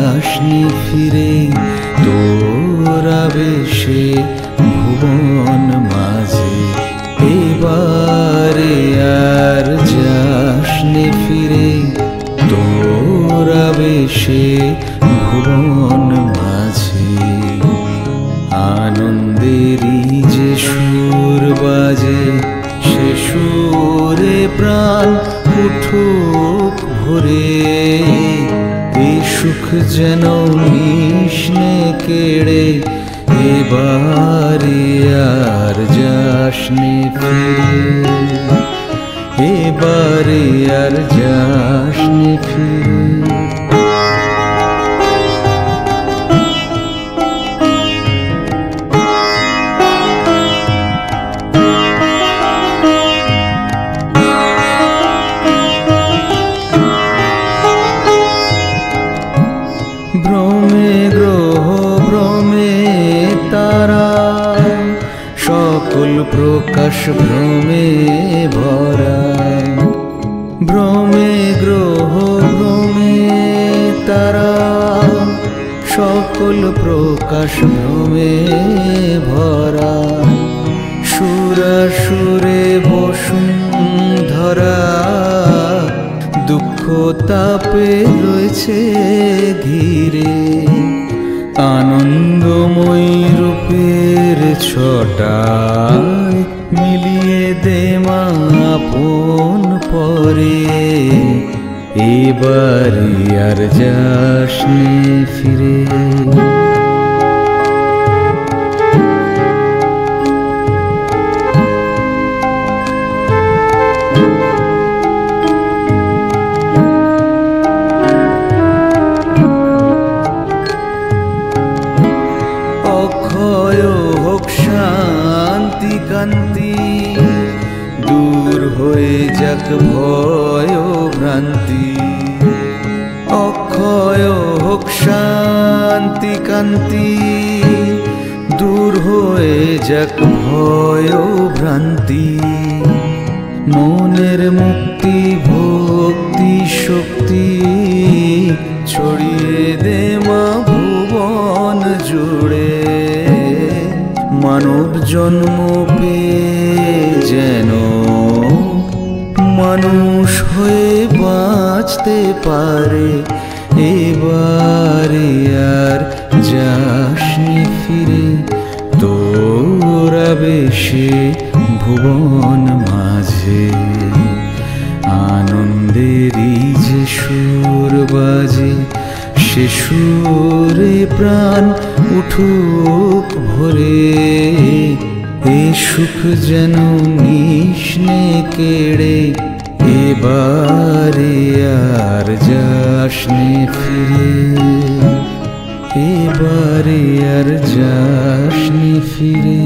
যাসনি ফিরে তোরা বেশে ভুবন মাঝে, এবারে আর যাসনি ফিরে তোরা বেশে ভুবন মাঝে। আনন্দেরই যে সুর বাজে সে সুরে প্রাণ উঠুক ভরে, এই সুখ যেন নিষ্ণে কেড়ে এবারে আর যাসনি ফিরে, এবারে আর যাসনি ফিরে। ভ্রমে গ্রহ ভ্রমে তারা, সকল প্রকাশ ভ্রমে ভরা। ভ্রমে গ্রহ ভ্রমে তারা, সকল প্রকাশ ভ্রমে ভরা। সুরাসুরে বসুন্ধরা, দুঃখ তাপে রয়েছে ঘিরে। আনন্দময়ী রূপের ছটায় মিলিয়ে দে মা আপন পরে, এবারে আর যাসনি ফিরে। অক্ষয় হোক শান্তি কান্তি, দূর হয়ে যাক ভয় ভ্রান্তি। অক্ষয় হোক শান্তি কান্তি, দূর হয়ে যাক ভয় ভ্রান্তি। মনের মুক্তি ভক্তি শক্তি, ছড়িয়ে দে মা ভুবন জুড়ে। মানব জন্ম পেয়ে যেন মানুষ হয়ে বাঁচতে পারে, এবারে আর যাসনি ফিরে তোরা বেশে ভুবন মাঝে। আনন্দেরই যে সুর বাজে সে সুরে প্রাণ উঠুক ভরে, এ সুখ যেন নিষ্ণে কেড়ে এবারে আর যাসনি ফিরে, এবারে আর যাসনি ফিরে।